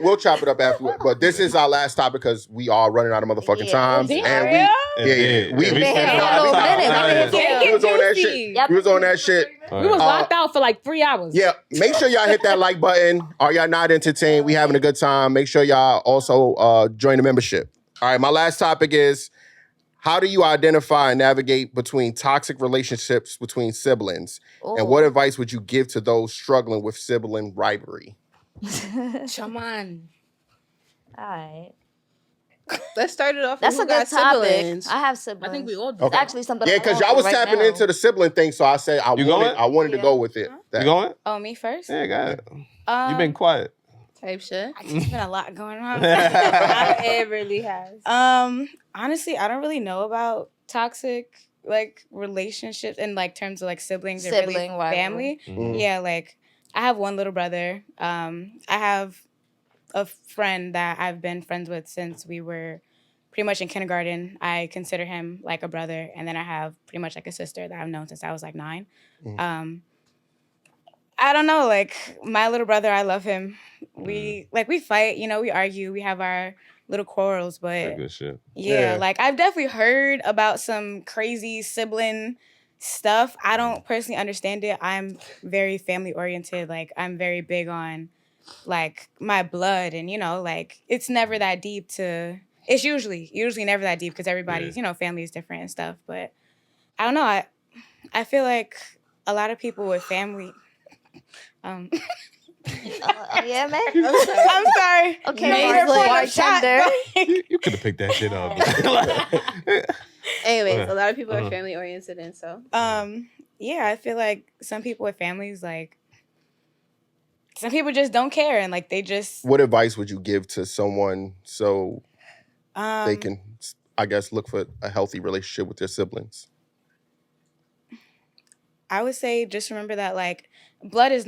We'll chop it up afterward. But this is our last topic because we are running out of motherfucking times. And we was on that shit. Yep. We was on that shit. We was locked out for like 3 hours. Yeah, make sure y'all hit that like button. Are y'all not entertained? We having a good time. Make sure y'all also join the membership. All right, my last topic is, how do you identify and navigate between toxic relationships between siblings? Ooh. And what advice would you give to those struggling with sibling rivalry? Come on. All right. Let's start it off. That's a good topic. Siblings. I have siblings. I think we all do. It's actually something. Yeah, because y'all was right tapping now. into the sibling thing, so I said I wanted to go with it. You going? Oh, me first? Yeah, got it. You been quiet. Type shit. It's been a lot going on. It really has. Honestly, I don't really know about toxic like relationships in like terms of like siblings or really family. Mm-hmm. Yeah, like I have one little brother. I have a friend that I've been friends with since we were pretty much in kindergarten. I consider him like a brother, and then I have pretty much like a sister that I've known since I was like 9. Mm-hmm. I don't know, like my little brother, I love him. We fight, we argue, we have our little quarrels, but Good shit. yeah, like I've definitely heard about some crazy sibling stuff. I don't personally understand it. I'm very family oriented. Like I'm very big on like my blood, and like it's never that deep it's usually never that deep because everybody's, family is different and stuff. But I don't know. I feel like a lot of people with family. Yeah, man. I'm sorry. Okay, bartender. You could have picked that shit up. Anyways, a lot of people are family oriented, and so yeah, I feel like some people with families, like some people just don't care, and like they just. What advice would you give to someone so they can, I guess, look for a healthy relationship with their siblings? I would say just remember that like blood is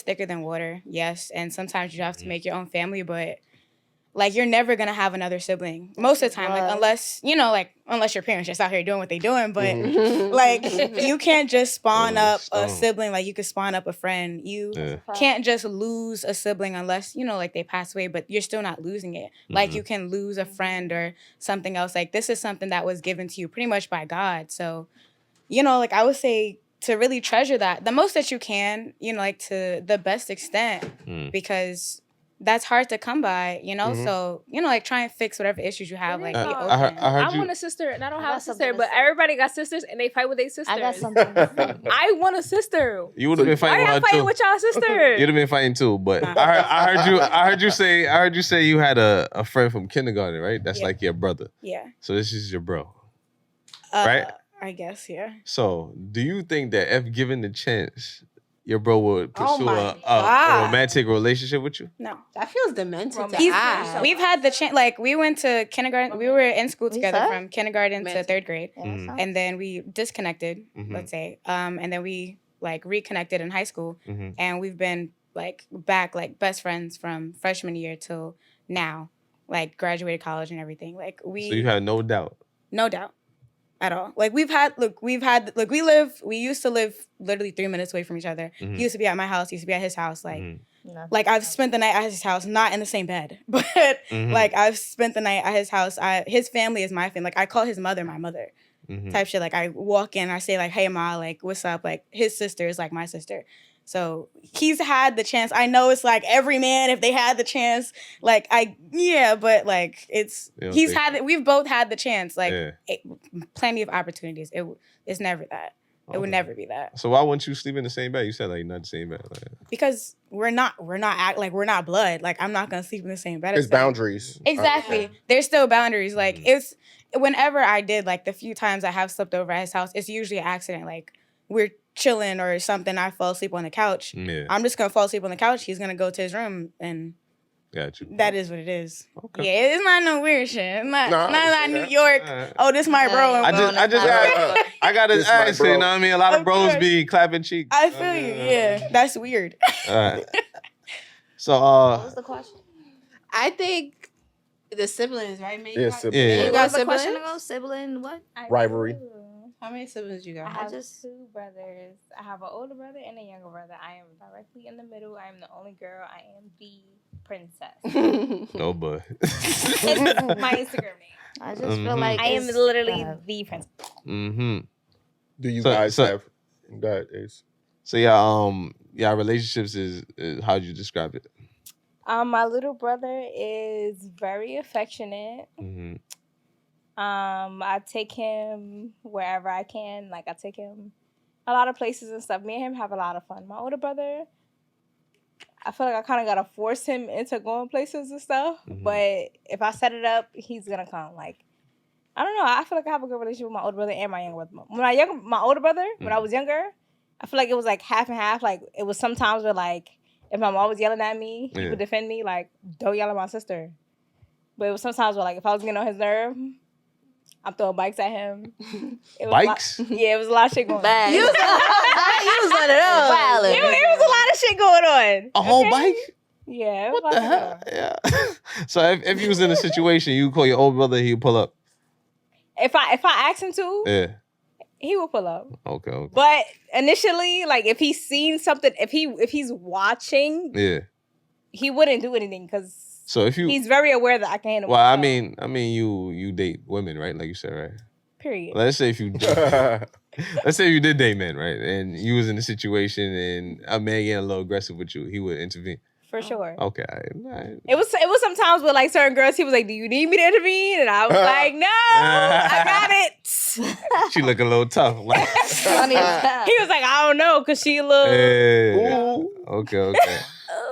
thicker than water, yes, and sometimes you have to make your own family, but like you're never gonna have another sibling most of the time, like unless unless your parents just out here doing what they're doing, but like you can't just spawn up a sibling like you could spawn up a friend. You can't just lose a sibling unless like they pass away, but you're still not losing it. Like you can lose a friend or something else. Like this is something that was given to you pretty much by God. So like I would say to really treasure that the most that you can, like to the best extent, because that's hard to come by, So, like try and fix whatever issues you have. Like, I want a sister and I don't have a sister, but everybody got sisters and they fight with their sisters. I got something to say. I want a sister. You would have been fighting Why with y'all her fighting too. with y'all sister? You'd have been fighting too, but I heard you say you had a friend from kindergarten, right? That's like your brother. Yeah. So this is your bro, right? I guess, yeah. So do you think that if given the chance, your bro would pursue a romantic relationship with you? No. That feels demented to ask. We've had the chance, like we went to kindergarten, we were in school together from kindergarten to 3rd grade. And then we disconnected, let's say. And then we like reconnected in high school. And we've been like back like best friends from freshman year till now, like graduated college and everything. Like So you had no doubt? No doubt. At all. Like we used to live literally 3 minutes away from each other. He used to be at my house, he used to be at his house. Like, like I've spent the night at his house, not in the same bed, but like I've spent the night at his house. His family is my family. Like I call his mother my mother type shit. Like I walk in, I say like, hey ma, like what's up? Like his sister is like my sister. So he's had the chance. I know it's like every man, if they had the chance, like but like we've both had the chance, like plenty of opportunities. It's never that. It would never be that. So why wouldn't you sleep in the same bed? You said like not the same bed. Like. Because we're not blood. Like I'm not gonna sleep in the same bed. There's boundaries. Exactly. There's still boundaries. Like it's whenever I did, like the few times I have slept over at his house, it's usually an accident. Like we're chilling or something, I fall asleep on the couch. Yeah. I'm just gonna fall asleep on the couch. He's gonna go to his room, and got you. That is what it is. Okay. Yeah, it's not no weird shit. It's not New York. Oh, this my bro. I gotta ask. You know what I mean? A lot of bros be clapping cheeks. I feel you. Yeah, that's weird. All right. So, what was the question? I think the siblings, right? Yeah, siblings. You got siblings? Sibling what? Rivalry. How many siblings you got? I have 2 brothers. I have an older brother and a younger brother. I am directly in the middle. I am the only girl. I am the Princess. No, but It's my Instagram name. I just feel like I am it's, literally the princess. mm-hmm. Do you So- guys so- have? Go ahead, Ace. So yeah, relationships is how'd you describe it? My little brother is very affectionate. Mm-hmm. I take him wherever I can. Like I take him a lot of places and stuff. Me and him have a lot of fun. My older brother, I feel like I kind of gotta force him into going places and stuff. Mhm. But if I set it up, he's gonna come. Like I don't know. I feel like I have a good relationship with my older brother and my younger brother. My older brother, when I was younger, I feel like it was like half and half. Like it was sometimes where like if my mom was yelling at me, he would defend me. Like don't yell at my sister. But it was sometimes where like if I was getting on his nerve, I'm throwing bikes at him. It was Bikes? Yeah, it was a lot of shit going on. You was one of those. It was a lot of shit going on. A whole bike? Yeah. What the hell? Yeah. So if you was in a situation, you call your old brother, he'd pull up. If I asked him to, Yeah. he will pull up. Okay. But initially, like if he's seen something, if he's watching, Yeah. he wouldn't do anything because So if you, he's very aware that I can handle. well, I myself. mean, you date women, right? Like you said, right? Period. Let's say if you did date men, right? And you was in a situation and a man getting a little aggressive with you, he would intervene. For sure. Okay. All right. It was sometimes with like certain girls, he was like, "Do you need me to intervene?" And I was like, "No, I got it." She look a little tough. Like, funny as hell. He was like, "I don't know," because she looked. yeah. Okay.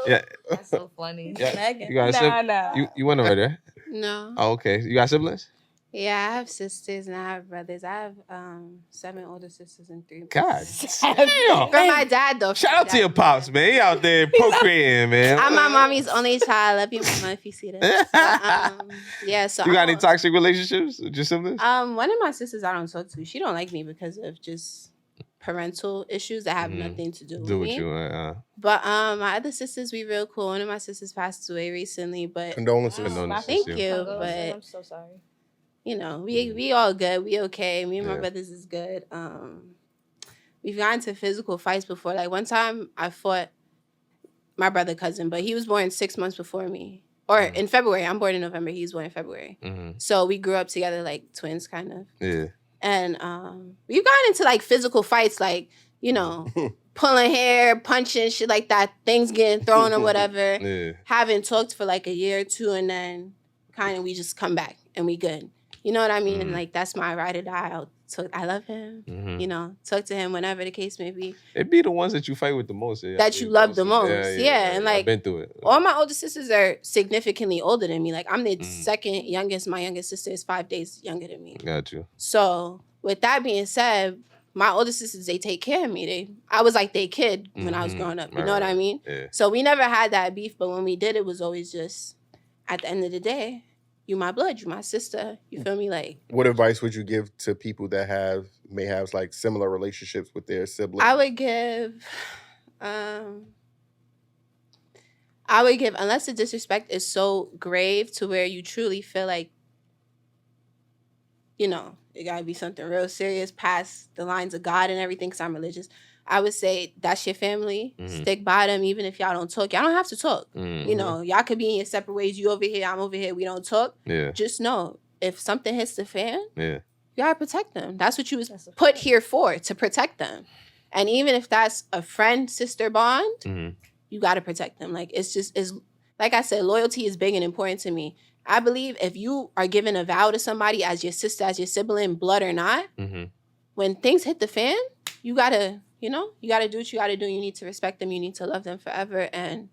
Yeah. That's so funny. Yeah. You got a sibling? Nah. You went already, right? No. Oh, okay. You got siblings? Yeah, I have sisters and I have brothers. I have 7 older sisters and 3 God brothers. damn. From my dad, though. Shout out to your pops, man. He out there procreating, man. I'm my mommy's only child. Love you, mama, if you see this. But, yeah, so You got I'm any toxic relationships with your siblings? one of my sisters I don't talk to. She don't like me because of just parental issues that have nothing to do with me. You. But my other sisters, we real cool. One of my sisters passed away recently, but Condolences. Condolences. thank Yeah. you. I'm But so sorry. you know, we all good. We okay. Me and my Yeah. brothers is good. We've gotten into physical fights before. Like one time I fought my brother cousin, but he was born 6 months before me. Or in February. I'm born in November. He was born in February. Mm-hmm. So we grew up together like twins kind of. Yeah. And we've gotten into like physical fights, like, you know, pulling hair, punching, shit like that, things getting thrown or whatever. Yeah. Haven't talked for like a year or two, and then kind of we just come back and we good. You know what I mean? And like that's my ride or die. I love him. Mm-hmm. You know, talk to him whenever the case may be. It be the ones that you fight with the most. Yeah, That you love the most. Yeah, and I've like been through it. all my older sisters are significantly older than me. Like I'm the second youngest. My youngest sister is 5 days younger than me. Got you. So with that being said, my older sisters, they take care of me. I was like their kid when I was growing up. You know what I mean? Yeah. So we never had that beef, but when we did, it was always just at the end of the day, you my blood, you my sister. You feel me? Like What advice would you give to people that may have like similar relationships with their siblings? I would give, unless the disrespect is so grave to where you truly feel like, you know, it gotta be something real serious past the lines of God and everything, because I'm religious. I would say that's your family. Stick by them, even if y'all don't talk. Y'all don't have to talk. You know, y'all could be in your separate ways. You over here, I'm over here. We don't talk. Yeah. Just know, if something hits the fan, Yeah. you gotta protect them. That's what you was put here for, to protect them. And even if that's a friend-sister bond, you gotta protect them. Like it's like I said, loyalty is big and important to me. I believe if you are giving a vow to somebody as your sister, as your sibling, blood or not, when things hit the fan, you gotta, you know, you gotta do what you gotta do. You need to respect them. You need to love them forever. And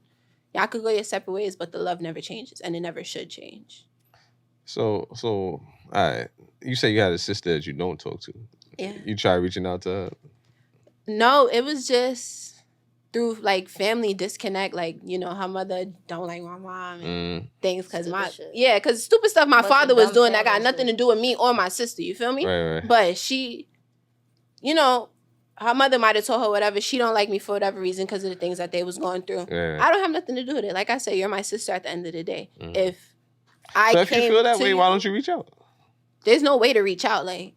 y'all could go your separate ways, but the love never changes, and it never should change. So, all right. You say you had a sister that you don't talk to. Yeah. You try reaching out to her. No, it was just through like family disconnect. Like, you know, her mother don't like my mom and things because because stupid stuff my father was doing that got nothing to do with me or my sister. You feel me? Right. But she, you know, her mother might have told her whatever. She don't like me for whatever reason because of the things that they was going through. Yeah. I don't have nothing to do with it. Like I said, you're my sister at the end of the day. If if you feel that way, why don't you reach out? There's no way to reach out. Like,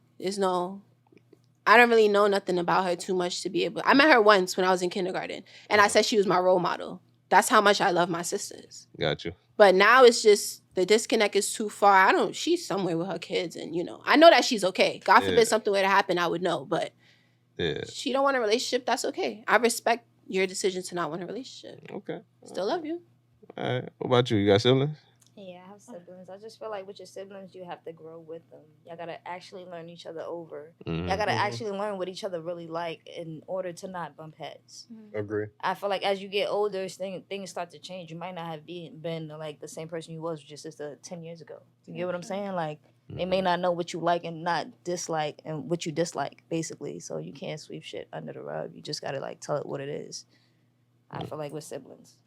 I don't really know nothing about her too much to be able. I met her once when I was in kindergarten, and I said she was my role model. that's how much I love my sisters. Got you. But now it's just the disconnect is too far. She's somewhere with her kids, and I know that she's okay. God forbid something were to happen, I would know. But she don't want a relationship. That's okay. I respect your decision to not want a relationship. Okay. Still love you. All right. What about you? You got siblings? Yeah, I have siblings. I just feel like with your siblings, you have to grow with them. Y'all gotta actually learn each other over. Y'all gotta actually learn what each other really like in order to not bump heads. Agree. I feel like as you get older, things start to change. You might not have been like the same person you was with your sister 10 years ago. You get what I'm saying? Like, they may not know what you like and not dislike and what you dislike, basically. So you can't sweep shit under the rug. You just gotta like tell it what it is. I feel like with siblings.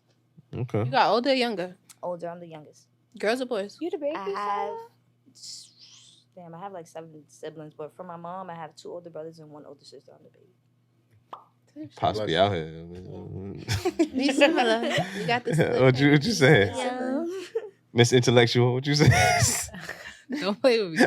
Okay. You got older or younger? Older, I'm the youngest. Girls or boys? You the baby? I have like 7 siblings, but from my mom, I have 2 older brothers and 1 older sister. I'm the baby. Possibly out here. We similar. We got this. What you saying? Yeah. Miss Intellectual, what you saying? Don't play with me.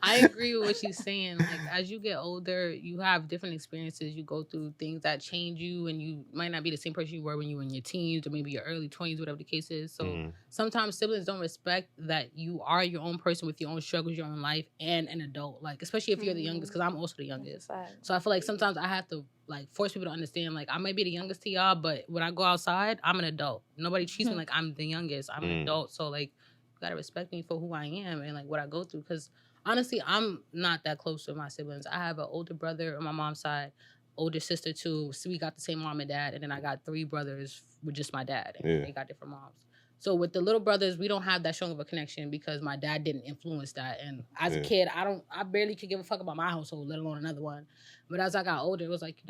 I agree with what she's saying. Like, as you get older, you have different experiences. You go through things that change you, and you might not be the same person you were when you were in your teens or maybe your early 20s, whatever the case is. So sometimes siblings don't respect that you are your own person with your own struggles, your own life, and an adult. Like, especially if you're the youngest, because I'm also the youngest. So I feel like sometimes I have to like force people to understand, like, I might be the youngest to y'all, but when I go outside, I'm an adult. Nobody treats me like I'm the youngest. I'm an adult. So like, you gotta respect me for who I am and like what I go through. Because honestly, I'm not that close with my siblings. I have an older brother on my mom's side, older sister too. So we got the same mom and dad, and then I got 3 brothers with just my dad, and they got different moms. So with the little brothers, we don't have that strong of a connection because my dad didn't influence that. And as a kid, I barely could give a fuck about my household, let alone another one. But as I got older, it was like,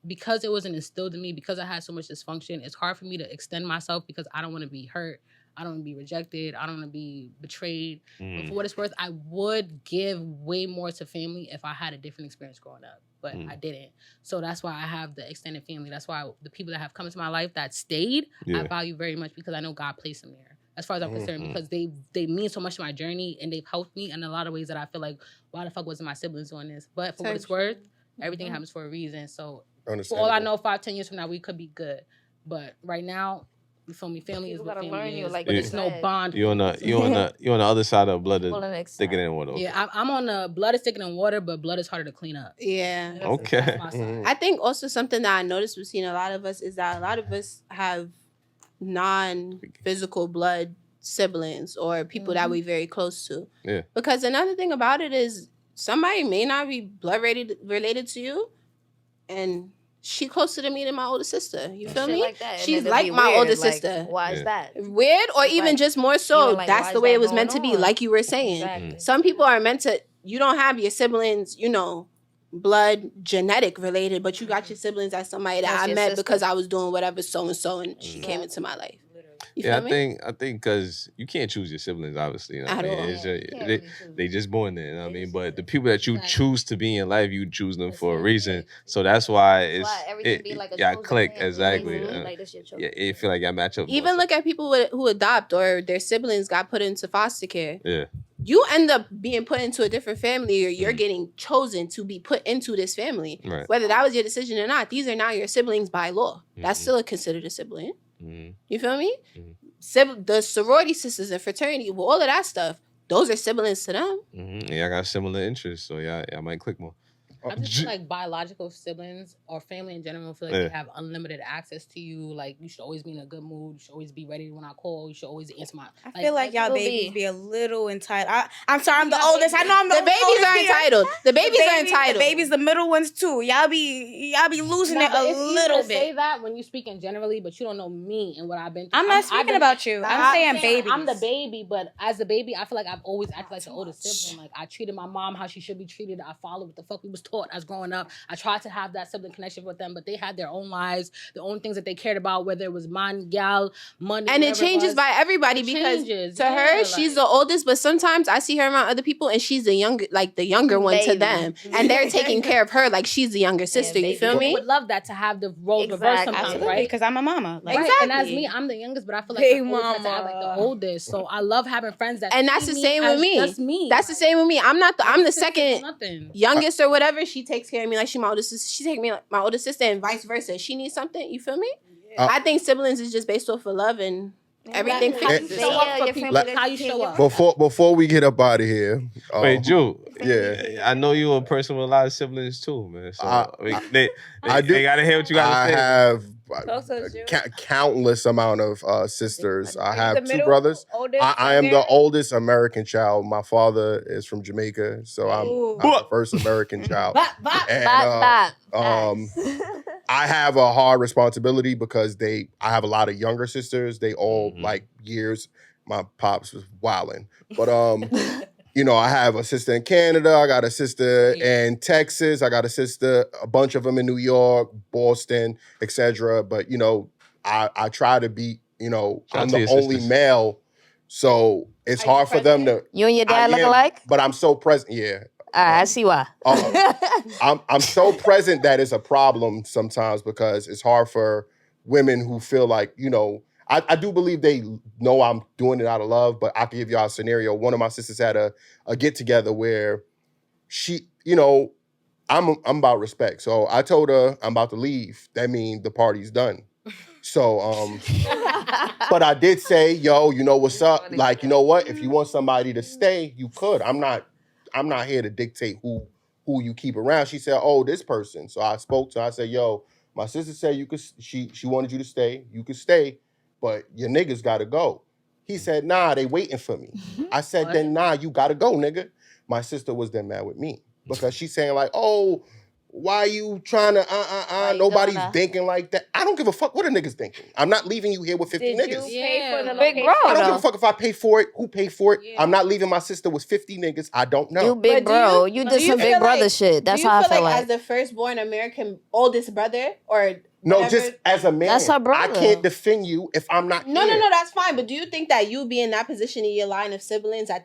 because it wasn't instilled in me, because I had so much dysfunction, it's hard for me to extend myself because I don't want to be hurt. I don't want to be rejected. I don't want to be betrayed. But for what it's worth, I would give way more to family if I had a different experience growing up. But I didn't. So that's why I have the extended family. That's why the people that have come into my life that stayed, I value very much because I know God placed them there. As far as I'm concerned, because they mean so much to my journey and they've helped me in a lot of ways that I feel like, why the fuck wasn't my siblings doing this? But for what it's worth, everything happens for a reason. So for all I know, 5-10 years from now, we could be good. But right now, you feel me? Family is what family is. Like, there's no bond. You on the other side of blood is thicker than water. Okay. Yeah, I'm on the blood is thicker than water, but blood is harder to clean up. Yeah. Okay. That's my side. I think also something that I noticed between a lot of us is that a lot of us have non-physical blood siblings or people that we're very close to. Yeah. Because another thing about it is somebody may not be blood related to you, and she closer to me than my older sister. You feel me? Like that. She's like my older sister. Why is that? Weird, or even just more so. like, that's the way it was meant to be, like you were saying. Exactly. Some people are meant to, you don't have your siblings, blood genetic related, but you got your siblings as somebody that I met because I was doing whatever so-and-so and she came into my life. You feel me? I think because you can't choose your siblings, obviously. You know what I mean? It's just, they just born there. You know what I mean? But the people that you choose to be in life, you choose them for a reason. So that's why click exactly. It feel like I match up. Even look at people who adopt or their siblings got put into foster care. Yeah. You end up being put into a different family, or you're getting chosen to be put into this family. Right. Whether that was your decision or not, these are now your siblings by law. That's still considered a sibling. You feel me? The sorority sisters and fraternity, well, all of that stuff, those are siblings to them. Yeah, I got similar interests, so yeah, I might click more. I just feel like biological siblings or family in general feel like they have unlimited access to you. Like, you should always be in a good mood. You should always be ready when I call. You should always answer my. I feel like y'all babies be a little entitled. I'm sorry, I'm the oldest. I know I'm the babies oldest are entitled. The babies are entitled. The babies, the middle ones too. Y'all be losing it a little bit. Say that when you speaking generally, but you don't know me and what I've been through. I'm not speaking about you. I'm saying babies. I'm the baby, but as a baby, I feel like I've always acted like the oldest sibling. Like, I treated my mom how she should be treated. I followed what the fuck we was taught as growing up. I tried to have that sibling connection with them, but they had their own lives, their own things that they cared about, whether it was man, gal, money. And it changes by everybody because to her, she's the oldest, but sometimes I see her around other people and she's the younger one to them. And they're taking care of her like she's the younger sister. You feel me? I would love that to have the role reversed sometimes, right? Because I'm a mama. Like, exactly. And as me, I'm the youngest, but I feel like I always have to have like the oldest. So I love having friends that. And that's the same with me. That's me. That's the same with me. I'm the second youngest or whatever. She takes care of me like she my older sister. She take me like my older sister and vice versa. She needs something. You feel me? I think siblings is just based off of love and everything fixes itself. How you show up. Before we get up out of here, Wait, Drew. Yeah, I know you're a person with a lot of siblings too, man. So they do. They gotta hear what you gotta say. I have Also, Jew. countless amount of sisters. I have the 2 middle, brothers. oldest, I am the parent? oldest American child. My father is from Jamaica, so I'm the first American child. And, I have a hard responsibility because I have a lot of younger sisters. They all like years. My pops was wilding, but I have a sister in Canada. I got a sister in Texas. I got a bunch of them in New York, Boston, etc. But I try to be, I'm the only sisters. male, so it's hard for them to. You and your dad look alike? But I'm so present. Yeah. I see why. I'm so present that it's a problem sometimes because it's hard for women who feel like, I do believe they know I'm doing it out of love, but I can give y'all a scenario. One of my sisters had a get together where she, I'm about respect. So I told her I'm about to leave. That means the party's done. So, but I did say, yo, you know what's up? Like, you know what? If you want somebody to stay, you could. I'm not here to dictate who you keep around. She said, oh, this person. So I spoke to her. I said, yo, my sister said you could. She wanted you to stay. You could stay, but your niggas got to go. He said, nah, they waiting for me. I said, then nah, you got to go, nigga. My sister was then mad with me because she's saying like, oh, why you trying to, nobody's thinking like that. I don't give a fuck what a nigga's thinking. I'm not leaving you here with 50 Did niggas. you pay for the Big location? bro. I don't give a fuck if I pay for it, who paid for it. Yeah. I'm not leaving my sister with 50 niggas. I don't know. You big But do bro. you- You do did you some feel big brother like- shit. That's do you how I feel feel like like. as the firstborn American oldest brother or No, whatever- just as a man. That's her brother. I can't defend you if I'm not No, here. that's fine. But do you think that you be in that position in your line of siblings that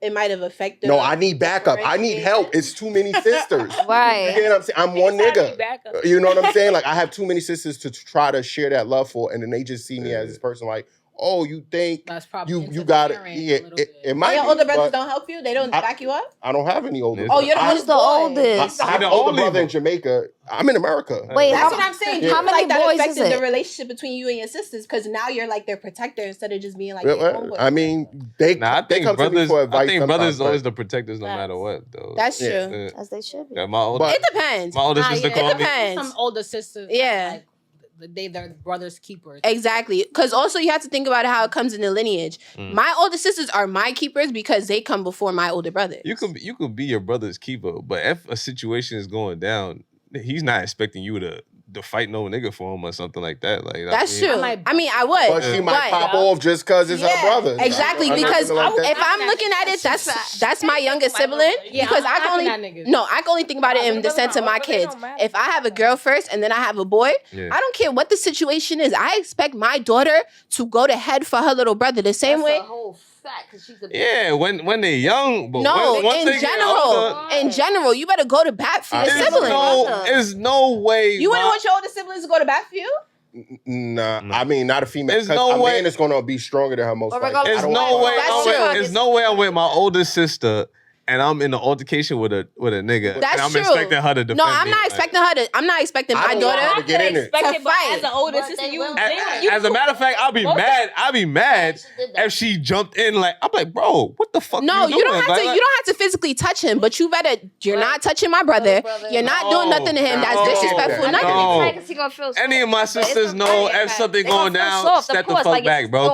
it might have affected? No, I need backup. I need help. It's too many sisters. Right. You get what I'm saying? I'm one It's gotta nigga. be backup. You know what I'm saying? Like, I have too many sisters to try to share that love for, and then they just see me as this person like, oh, you think That's probably you got it. interfering a Yeah, little bit. it might your be, older brothers but don't help you? They don't back you up? I don't have any older Oh, you're the I- Who's the oldest? I have the an older only brother in one. Jamaica. I'm in America. Wait, That's how, what I'm saying. Yeah. Do how you feel many like that boys is affected the it? relationship between you and your sisters? Because now you're like their protector instead of just being like Well, their homeboy. I mean, they Nah, I they think come to me brothers. for advice. I think brothers sometimes, always but- the protectors no matter what, though. That's true. Yeah. As they should be. Yeah, my older, But- It depends. my older sister It called me. depends. Some older sisters. Yeah. Like, they're brother's keepers. Exactly. Because also you have to think about how it comes in the lineage. My older sisters are my keepers because they come before my older brothers. You could be your brother's keeper, but if a situation is going down, he's not expecting you to fight no nigga for him or something like that. Like That's true. might- I mean, I would. But she might pop off just because it's her brother. Exactly. Or Because something like that. if I'm looking at it, that's my youngest sibling. Yeah, Because I I'm can not only niggas. I can only think about it in the sense of my kids. If I have a girl first and then I have a boy, Yeah. I don't care what the situation is. I expect my daughter to go to head for her little brother the same way. yeah, when they're young, but No, once in they get older, general, you better go to bat for your sibling. there's no way. You wouldn't want your older siblings to go to bat for you? Nah, I mean, not a female. There's 'cause no a way- man is going to be stronger than her most likely. regardless- I There's don't no care. way. That's true. There's no way I'm with my older sister and I'm in an altercation with a nigga. That's and I'm true. expecting her to defend No, I'm me. not Like, expecting her to. I'm not expecting I my don't want her daughter. to get in it. But To fight. as an older sister, you As a matter of fact, I'll be mad. I'll be mad if she jumped in. Like I'm like, bro, what the fuck? No, you you doing? don't have Like, to. You don't have to physically touch him, but you better. You're not touching my brother. You're not doing nothing to him. That's no, disrespectful. no. Nothing. Any of my sisters know if something going down, step the fuck back, bro.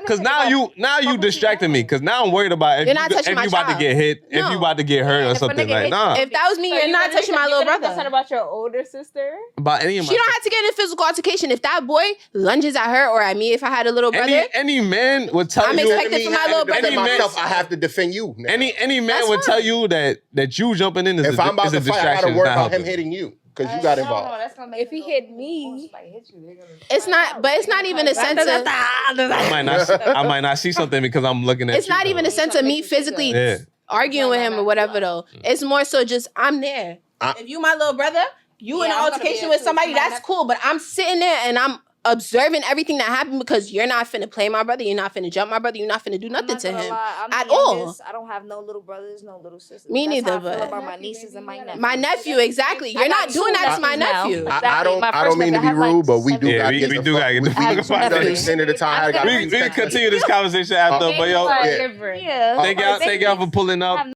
Cause now you distracted me. Cause now I'm worried about if You're not you touching my about to child. get hit, if No. you about to get hurt or something like nah. If that was me, you're not touching my little Concerned brother. about your older sister. About any of my She don't have to get in a physical altercation. If that boy lunges at her or at me, if I had a little brother, any man would tell I'm you. expecting for my little brother. Any man- myself, I have to defend you. Now. Any man That's would fine. tell you that you jumping in is If a, I'm about is a to fight, I distraction. got to It's worry not about him helping. hitting you because you got involved. If he hit me, it's not. But it's not even a sense of. I might not see something because I'm looking at It's you. not even a sense of me physically Yeah. arguing with him or whatever though. It's more so just I'm there. If you my little brother, you in an altercation with somebody, that's cool. But I'm sitting there and I'm observing everything that happened because you're not finna play my brother, you're not finna jump my brother, you're not finna do nothing to him at all. I don't have no little brothers, no little sisters. Me neither, That's how I feel but about my nieces and my nephew. My nephew, exactly. You're not doing that to my nephew. I don't mean to be rude, but we do gotta get the fuck out. Extended the time. We continue this conversation after, but yo, Yeah. thank y'all for pulling up.